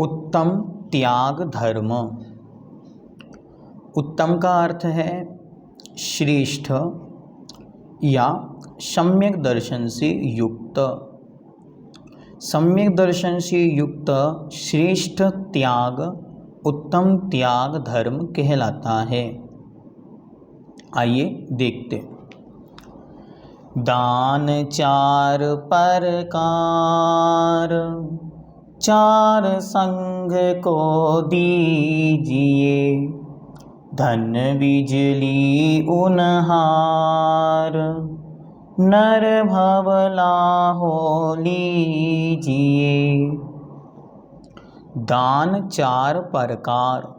उत्तम त्याग धर्म। उत्तम का अर्थ है श्रेष्ठ या सम्यक दर्शन से युक्त। सम्यक दर्शन से युक्त श्रेष्ठ त्याग उत्तम त्याग धर्म कहलाता है। आइए देखते। दान चार प्रकार, चार संग को दीजिए, धन बिजली उनहार, नर भवला हो लीजिए। दान चार प्रकार,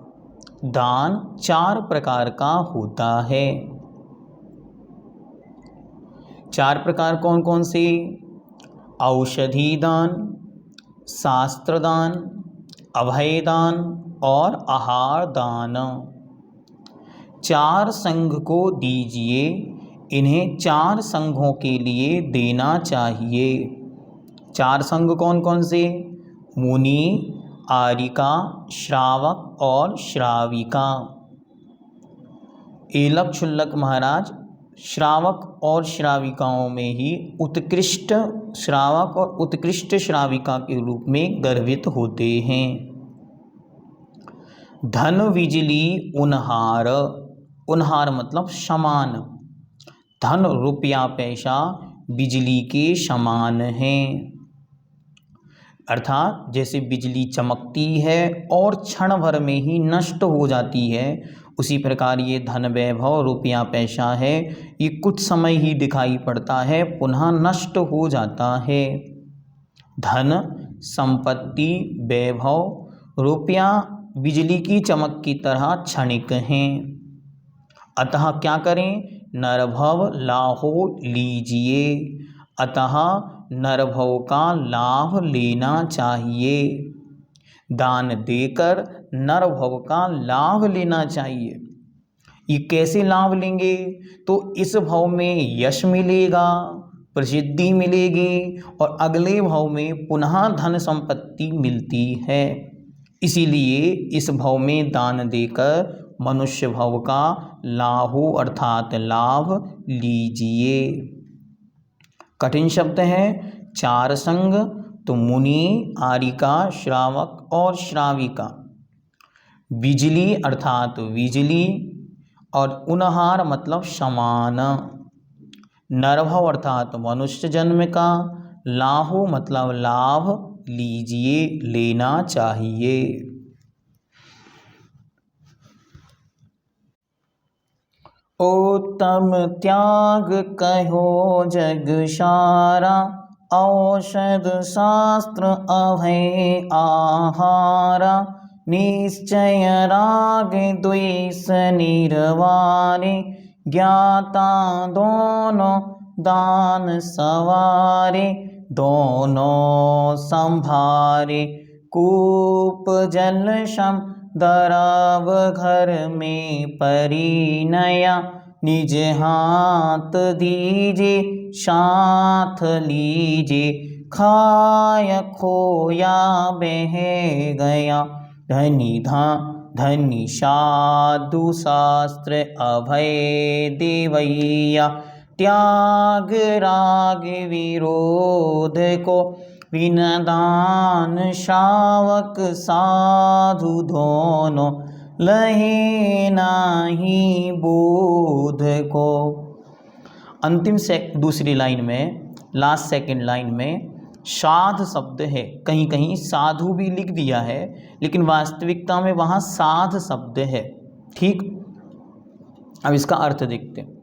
दान चार प्रकार का होता है। चार प्रकार कौन कौन से? औषधि दान, शास्त्र दान, अभय दान और आहार दान। चार संघ को दीजिए, इन्हें चार संघों के लिए देना चाहिए। चार संघ कौन कौन से? मुनि, आरिका, श्रावक और श्राविका। एलक क्षुल्लक महाराज श्रावक और श्राविकाओं में ही उत्कृष्ट श्रावक और उत्कृष्ट श्राविका के रूप में गर्वित होते हैं। धन बिजली उनहार, उनहार मतलब समान। धन रुपया पैसा बिजली के समान हैं, अर्थात जैसे बिजली चमकती है और क्षण भर में ही नष्ट हो जाती है, उसी प्रकार ये धन वैभव रुपया पैसा है, ये कुछ समय ही दिखाई पड़ता है, पुनः नष्ट हो जाता है। धन, संपत्ति, वैभव, रुपया बिजली की चमक की तरह क्षणिक हैं। अतः क्या करें? नरभव लाहो लीजिए, अतः नरभव का लाभ लेना चाहिए। दान देकर नरभव का लाभ लेना चाहिए। ये कैसे लाभ लेंगे? तो इस भव में यश मिलेगा, प्रसिद्धि मिलेगी और अगले भव में पुनः धन संपत्ति मिलती है। इसीलिए इस भव में दान देकर मनुष्य भव का लाहो अर्थात लाभ लीजिए। कठिन शब्द है। चार संग तो मुनि, आरिका, श्रावक और श्राविका। बिजली अर्थात बिजली और उनहार मतलब समान। नरभव अर्थात मनुष्य जन्म का। लाहो मतलब लाभ लीजिए, लेना चाहिए। उत्तम त्याग कहो जग सारा, औषध शास्त्र अभय आहारा, निश्चय राग द्वेष निर्वारे, ज्ञाता दोनों दान सवारे, दोनों संभारे, कूप जल सम दराव घर में परिणया, निज हाथ दीजे साथ लीजे, खाय खोया बह गया, धनी साधु शास्त्र अभय देवैया, त्याग राग विरोध को, बिना दान शावक साधु दोनों, लहे नाही बोध को। अंतिम दूसरी लाइन में, लास्ट सेकंड लाइन में साध शब्द है। कहीं कहीं साधु भी लिख दिया है, लेकिन वास्तविकता में वहाँ साध शब्द है। ठीक, अब इसका अर्थ देखते हैं।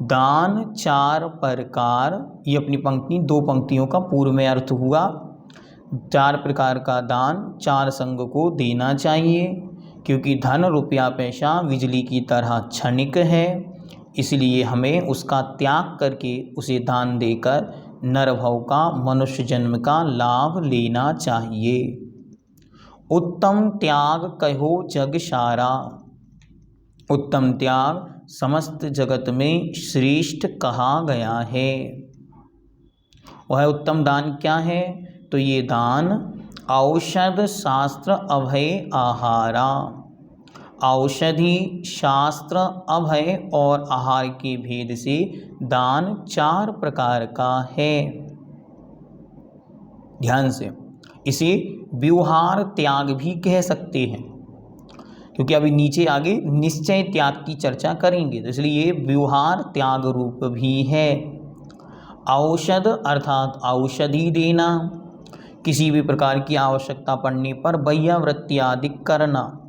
दान चार प्रकार, ये अपनी पंक्ति दो पंक्तियों का पूर्व में अर्थ हुआ। चार प्रकार का दान चार संग को देना चाहिए, क्योंकि धन रुपया पैसा बिजली की तरह क्षणिक है, इसलिए हमें उसका त्याग करके उसे दान देकर नरभव का मनुष्य जन्म का लाभ लेना चाहिए। उत्तम त्याग कहो जग सारा, उत्तम त्याग समस्त जगत में श्रेष्ठ कहा गया है। वह उत्तम दान क्या है? तो ये दान औषध शास्त्र अभय आहारा। औषधि शास्त्र अभय और आहार के भेद से दान 4 प्रकार का है। ध्यान से, इसे व्यवहार त्याग भी कह सकते हैं, क्योंकि अभी नीचे आगे निश्चय त्याग की चर्चा करेंगे, तो इसलिए व्यवहार त्याग रूप भी है। औषध अर्थात औषधि देना, किसी भी प्रकार की आवश्यकता पड़ने पर बाह्यवृत्ति आदि करना।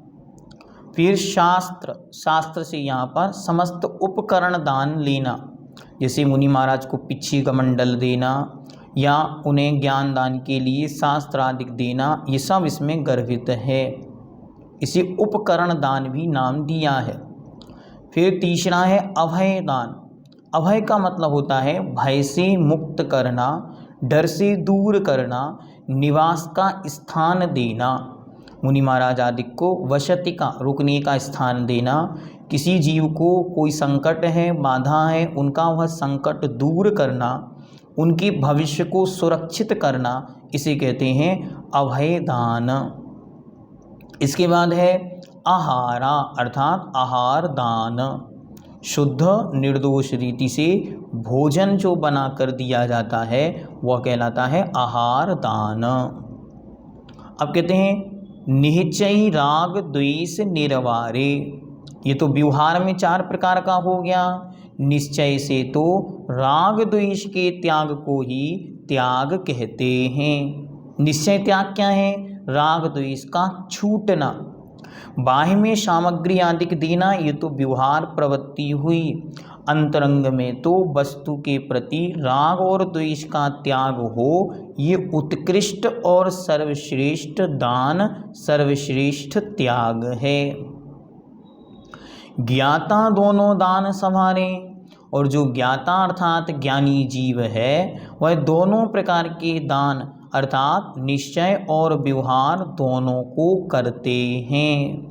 फिर शास्त्र, शास्त्र से यहाँ पर समस्त उपकरण दान लेना, जैसे मुनि महाराज को पिच्छी कमंडल देना या उन्हें ज्ञान दान के लिए शास्त्र आदि देना, ये सब इसमें गर्भित है। इसे उपकरण दान भी नाम दिया है। फिर तीसरा है अभय दान। अभय का मतलब होता है भय से मुक्त करना, डर से दूर करना, निवास का स्थान देना। मुनि महाराज आदि को वसति का, रुकने का स्थान देना। किसी जीव को कोई संकट है, बाधा है, उनका वह संकट दूर करना, उनके भविष्य को सुरक्षित करना, इसे कहते हैं अभय दान। इसके बाद है आहारा अर्थात आहार दान। शुद्ध निर्दोष रीति से भोजन जो बना कर दिया जाता है वह कहलाता है आहार दान। अब कहते हैं निश्चयी राग द्वेष निर्वारे। ये तो व्यवहार में 4 प्रकार का हो गया। निश्चय से तो राग द्वेष के त्याग को ही त्याग कहते हैं। निश्चय त्याग क्या है? राग द्वेष का छूटना। बाह्य में सामग्री आदि देना, ये तो व्यवहार प्रवृत्ति हुई। अंतरंग में तो वस्तु के प्रति राग और द्वेष का त्याग हो, ये उत्कृष्ट और सर्वश्रेष्ठ दान, सर्वश्रेष्ठ त्याग है। ज्ञाता दोनों दान संभारे, और जो ज्ञाता अर्थात ज्ञानी जीव है वह दोनों प्रकार के दान अर्थात निश्चय और व्यवहार दोनों को करते हैं।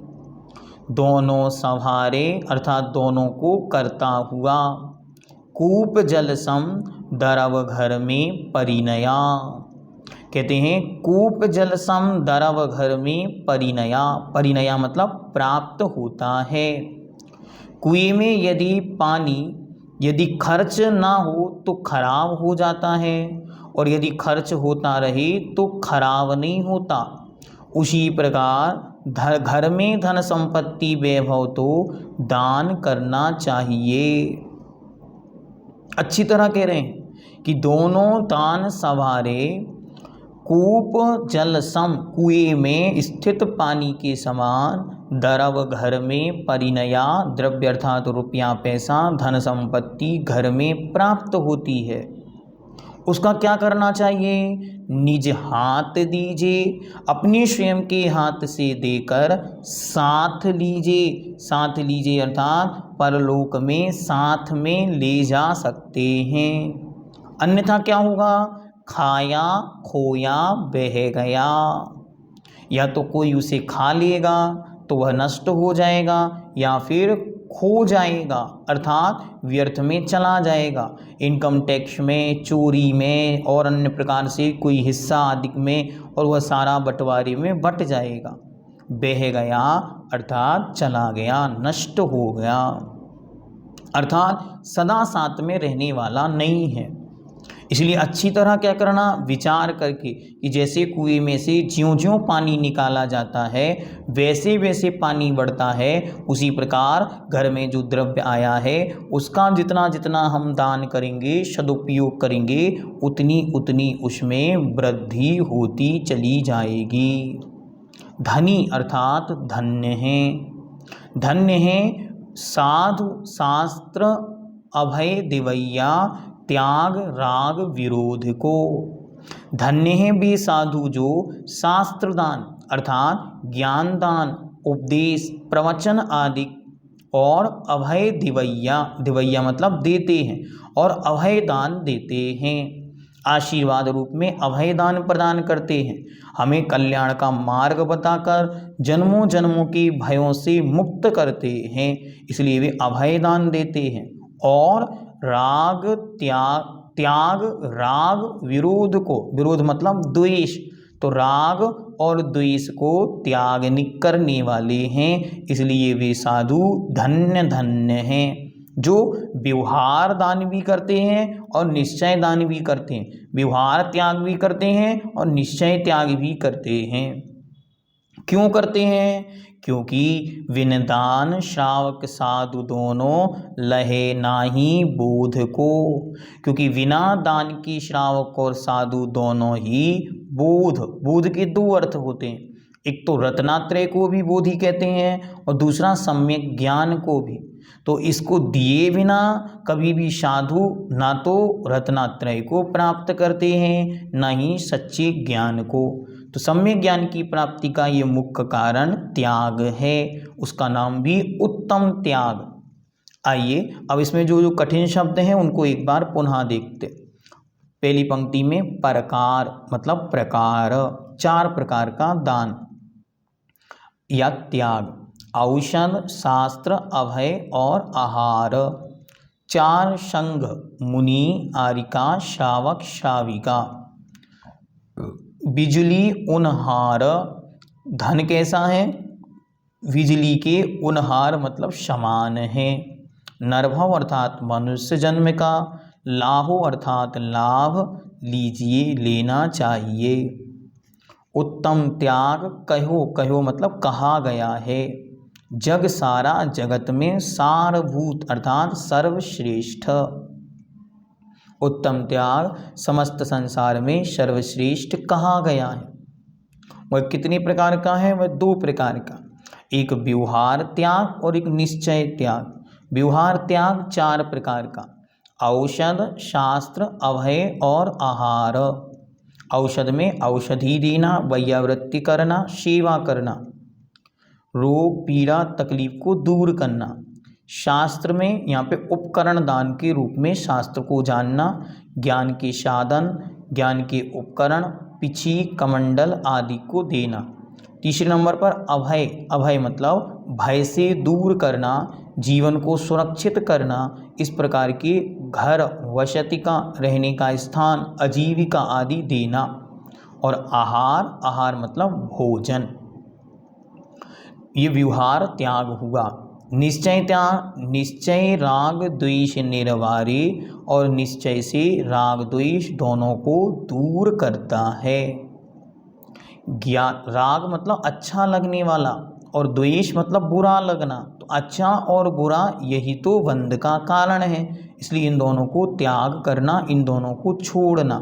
दोनों संभारे अर्थात दोनों को करता हुआ। कूप जल सम दरव घर में परिणया। कहते हैं कूप जल सम दरव घर में परिणया। परिणया मतलब प्राप्त होता है। कुएं में यदि पानी यदि खर्च ना हो तो खराब हो जाता है, और यदि खर्च होता रहे तो खराब नहीं होता। उसी प्रकार घर में धन संपत्ति वैभव तो दान करना चाहिए। अच्छी तरह कह रहे हैं कि दोनों दान संभारे। कूप जल सम, कुएं में स्थित पानी के समान। दरव घर में परिणया, द्रव्य अर्थात रुपया पैसा धन संपत्ति घर में प्राप्त होती है। उसका क्या करना चाहिए? निज हाथ दीजिए, अपने स्वयं के हाथ से देकर साथ लीजिए। साथ लीजिए अर्थात परलोक में साथ में ले जा सकते हैं। अन्यथा क्या होगा? खाया खोया बह गया। या तो कोई उसे खा लेगा तो वह नष्ट हो जाएगा, या फिर खो जाएगा अर्थात व्यर्थ में चला जाएगा। इनकम टैक्स में, चोरी में और अन्य प्रकार से कोई हिस्सा आदि में, और वह सारा बंटवारे में बट जाएगा। बह गया अर्थात चला गया, नष्ट हो गया, अर्थात सदा साथ में रहने वाला नहीं है। इसलिए अच्छी तरह क्या करना? विचार करके कि जैसे कुएं में से ज्यों-ज्यों पानी निकाला जाता है वैसे वैसे पानी बढ़ता है, उसी प्रकार घर में जो द्रव्य आया है उसका जितना जितना हम दान करेंगे, सदुपयोग करेंगे, उतनी उतनी उसमें वृद्धि होती चली जाएगी। धनी अर्थात धन्य हैं। धन्य हैं साधु शास्त्र अभय दिवैया त्याग राग विरोध को। धन्य है वे साधु जो शास्त्रदान अर्थात ज्ञान दान, उपदेश, प्रवचन आदि और अभय दिवैया, दिवैया मतलब देते हैं, और अभय दान देते हैं। आशीर्वाद रूप में अभय दान प्रदान करते हैं, हमें कल्याण का मार्ग बताकर जन्मों जन्मों के भयों से मुक्त करते हैं, इसलिए वे अभय दान देते हैं। और त्याग राग विरोध को, विरोध मतलब द्वेष, तो राग और द्वेष को त्याग करने वाले हैं, इसलिए वे साधु धन्य धन्य हैं, जो व्यवहार दान भी करते हैं और निश्चय दान भी करते हैं। व्यवहार त्याग भी करते हैं और निश्चय त्याग भी करते हैं। क्यों करते हैं? क्योंकि विनदान श्रावक साधु दोनों लहे नाही बोध को। क्योंकि बिना दान की श्रावक और साधु दोनों ही बोध के दो अर्थ होते हैं। एक तो रत्नात्रय को भी बोध ही कहते हैं और दूसरा सम्यक ज्ञान को भी। तो इसको दिए बिना कभी भी साधु ना तो रत्नात्रय को प्राप्त करते हैं ना ही सच्चे ज्ञान को। तो सम्यक ज्ञान की प्राप्ति का ये मुख्य कारण त्याग है, उसका नाम भी उत्तम त्याग। आइए अब इसमें जो कठिन शब्द हैं उनको एक बार पुनः देखते। पहली पंक्ति में प्रकार मतलब प्रकार, 4 प्रकार का दान या त्याग, औषध, शास्त्र, अभय और आहार। 4 संघ, मुनि, आरिका, श्रावक, श्राविका। बिजली उनहार, धन कैसा है? बिजली के उनहार मतलब समान है। नरभव अर्थात मनुष्य जन्म का, लाहो अर्थात लाभ, लीजिए लेना चाहिए। उत्तम त्याग कहो मतलब कहा गया है। जग सारा जगत में सारभूत अर्थात सर्वश्रेष्ठ। उत्तम त्याग समस्त संसार में सर्वश्रेष्ठ कहा गया है। वह कितने प्रकार का है? वह 2 प्रकार का, एक व्यवहार त्याग और एक निश्चय त्याग। व्यवहार त्याग 4 प्रकार का, औषध, शास्त्र, अभय और आहार। औषध में औषधि देना, वैयावृत्ति करना, सेवा करना, रोग पीड़ा तकलीफ को दूर करना। शास्त्र में यहाँ पे उपकरण दान के रूप में शास्त्र को जानना, ज्ञान के साधन, ज्ञान के उपकरण, पिछी, कमंडल आदि को देना। तीसरे नंबर पर अभय, अभय मतलब भय से दूर करना, जीवन को सुरक्षित करना, इस प्रकार के घर, वसति का रहने का स्थान, आजीविका आदि देना। और आहार, आहार मतलब भोजन। ये व्यवहार त्याग हुआ। निश्चय त्याग, निश्चय राग द्वेष निर्वारे और निश्चय से राग द्वेष दोनों को दूर करता है। राग मतलब अच्छा लगने वाला और द्वेष मतलब बुरा लगना। तो अच्छा और बुरा यही तो बंध का कारण है, इसलिए इन दोनों को त्याग करना, इन दोनों को छोड़ना।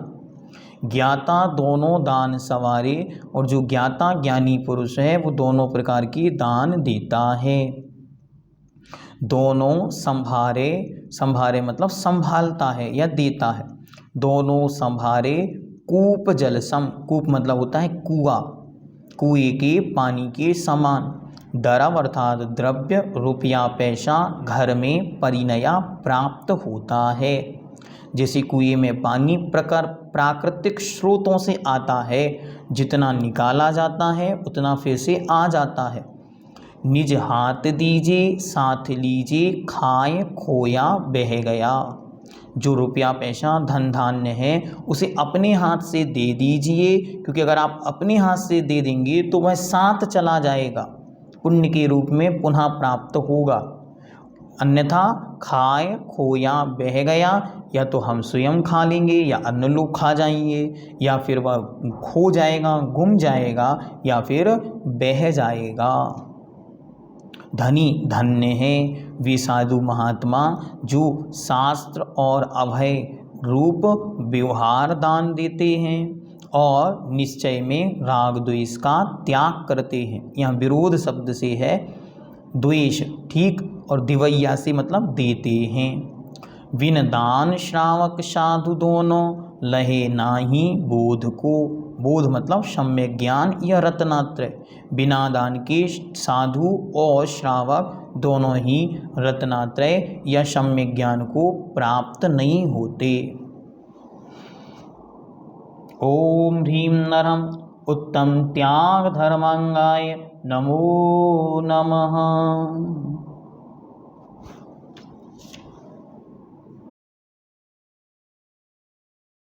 ज्ञाता दोनों दान सवारे, और जो ज्ञाता ज्ञानी पुरुष है वो दोनों प्रकार की दान देता है। दोनों संभारे, संभारे मतलब संभालता है या देता है। दोनों संभारे कूप जलसम, कूप मतलब होता है कुआं, कुएं के पानी के समान। द्रव्य अर्थात द्रव्य, रुपया पैसा घर में परिणया प्राप्त होता है। जैसे कुएं में पानी प्राकृतिक स्रोतों से आता है, जितना निकाला जाता है उतना फिर से आ जाता है। निज हाथ दीजिए साथ लीजिए, खाए खोया बह गया। जो रुपया पैसा धन धान्य है उसे अपने हाथ से दे दीजिए, क्योंकि अगर आप अपने हाथ से दे देंगे तो वह साथ चला जाएगा, पुण्य के रूप में पुनः प्राप्त होगा। अन्यथा खाए खोया बह गया, या तो हम स्वयं खा लेंगे या अन्य लोग खा जाएंगे, या फिर वह खो जाएगा, गुम जाएगा, या फिर बह जाएगा। धनी धन्य है वे साधु महात्मा जो शास्त्र और अभय रूप व्यवहार दान देते हैं और निश्चय में राग द्वेष का त्याग करते हैं। यहाँ विरोध शब्द से है द्वेष, ठीक, और दिवैया से मतलब देते हैं। विन दान श्रावक साधु दोनों लहे नाही बोध को। बोध मतलब सम्यक ज्ञान या रत्नात्रय। बिना दान के साधु और श्रावक दोनों ही रत्नात्रय या सम्यक ज्ञान को प्राप्त नहीं होते। ओम ह्रीं नरं उत्तम त्याग धर्मांगाय नमो नमः।